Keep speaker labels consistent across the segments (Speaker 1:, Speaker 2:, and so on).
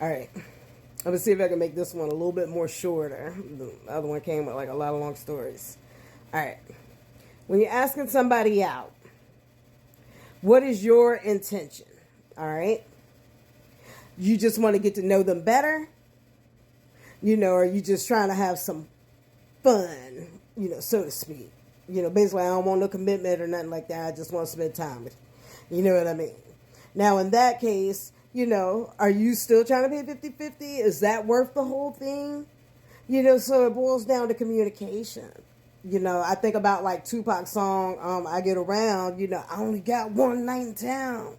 Speaker 1: All right. Let me see if I can make this one a little bit more shorter. The other one came with like a lot of long stories. All right. When you're asking somebody out, what is your intention? All right. You just want to get to know them better, or you just trying to have some fun, so to speak. Basically, I don't want no commitment or nothing like that. I just want to spend time with you. You know what I mean? Now, in that case, are you still trying to be 50-50? Is that worth the whole thing? So it boils down to communication. I think about like Tupac's song, I Get Around, I only got one night in town.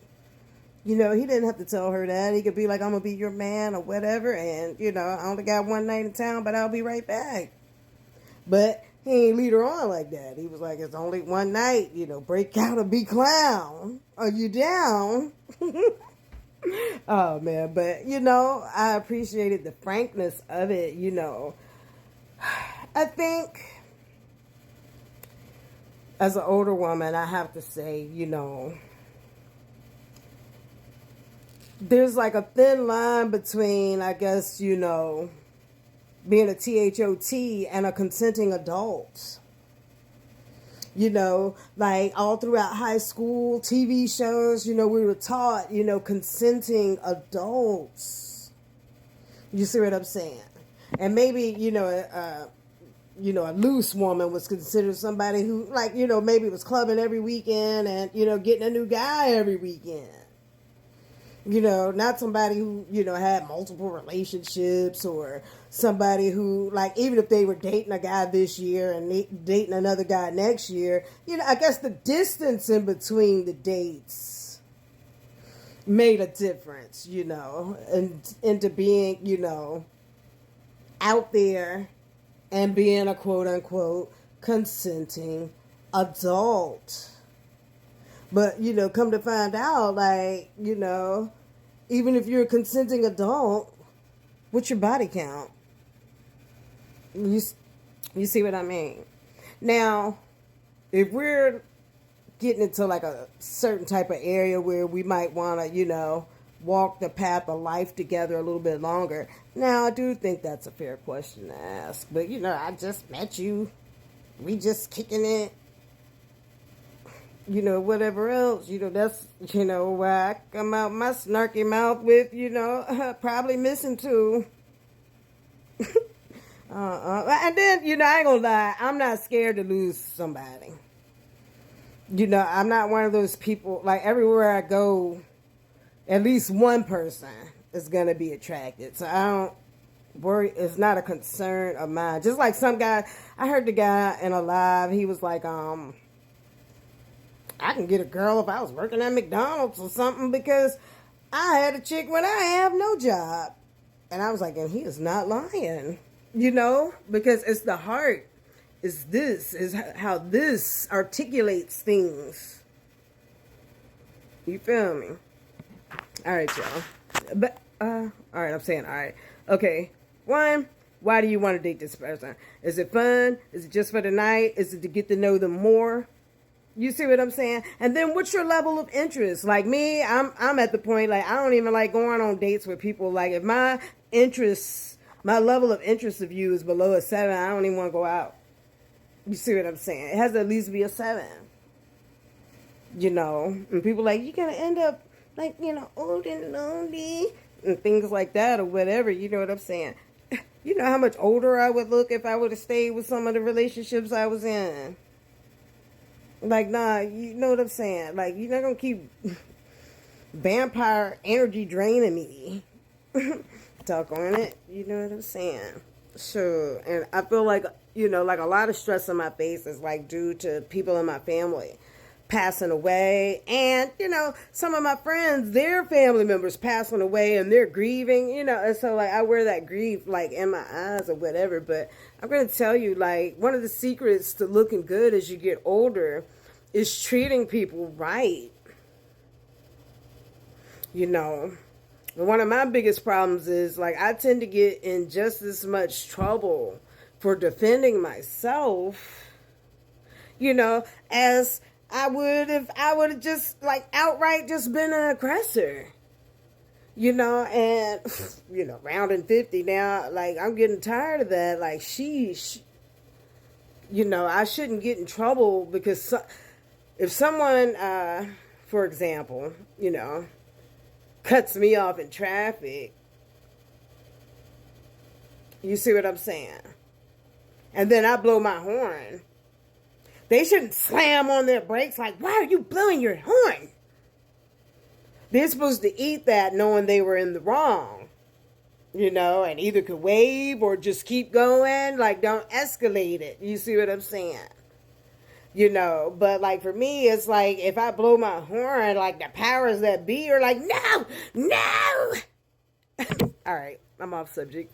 Speaker 1: He didn't have to tell her that. He could be like, I'm going to be your man or whatever. And, I only got one night in town, but I'll be right back. But he ain't lead her on like that. He was like, it's only one night, break out or be clown. Are you down? Oh, man. But, I appreciated the frankness of it, I think as an older woman, I have to say, there's like a thin line between, I guess, being a THOT and a consenting adult. Like all throughout high school, TV shows, we were taught, consenting adults. You see what I'm saying? And maybe, a loose woman was considered somebody who, like, maybe was clubbing every weekend and, getting a new guy every weekend. Not somebody who, had multiple relationships, or somebody who, like, even if they were dating a guy this year and dating another guy next year, I guess the distance in between the dates made a difference, and into being, out there and being a quote unquote consenting adult. But, come to find out, like, even if you're a consenting adult, what's your body count? You see what I mean? Now, if we're getting into like a certain type of area where we might want to, walk the path of life together a little bit longer. Now, I do think that's a fair question to ask. But, I just met you. We just kicking it. Whatever else, that's, why I come out my snarky mouth with, probably missing two. And then, I ain't gonna lie, I'm not scared to lose somebody. I'm not one of those people, like, everywhere I go, at least one person is gonna be attracted. So I don't worry, it's not a concern of mine. Just like some guy, I heard the guy in a live, he was like, I can get a girl if I was working at McDonald's or something, because I had a chick when I have no job. And I was like, and he is not lying, because it's the heart. Is how this articulates things. You feel me? All right, y'all. But, all right, I'm saying all right. Okay. One, why do you want to date this person? Is it fun? Is it just for the night? Is it to get to know them more? You see what I'm saying? And then what's your level of interest? Like me, I'm at the point, like, I don't even like going on dates with people. Like, if my level of interest of you is below a 7, I don't even want to go out. You see what I'm saying? It has to at least be a 7. And people like, you're going to end up like, old and lonely and things like that or whatever. You know what I'm saying? You know how much older I would look if I would have stayed with some of the relationships I was in. Like, nah, you know what I'm saying? Like, you're not going to keep vampire energy draining me. Talk on it. You know what I'm saying? Sure. And I feel like, like a lot of stress on my face is like due to people in my family passing away. And, some of my friends, their family members passing away and they're grieving, and so like I wear that grief like in my eyes or whatever. But I'm going to tell you, like, one of the secrets to looking good as you get older is treating people right. One of my biggest problems is, like, I tend to get in just as much trouble for defending myself, as I would if I would have just, like, outright just been an aggressor. You know, and, you know, rounding 50 now, like, I'm getting tired of that. Like, sheesh. You know, I shouldn't get in trouble because if someone, for example, you know, cuts me off in traffic, you see what I'm saying? And then I blow my horn. They shouldn't slam on their brakes like, why are you blowing your horn? They're supposed to eat that knowing they were in the wrong, you know, and either could wave or just keep going. Like, don't escalate it. You see what I'm saying? You know, but like for me, it's like if I blow my horn, like the powers that be are like, no, no. All right, I'm off subject.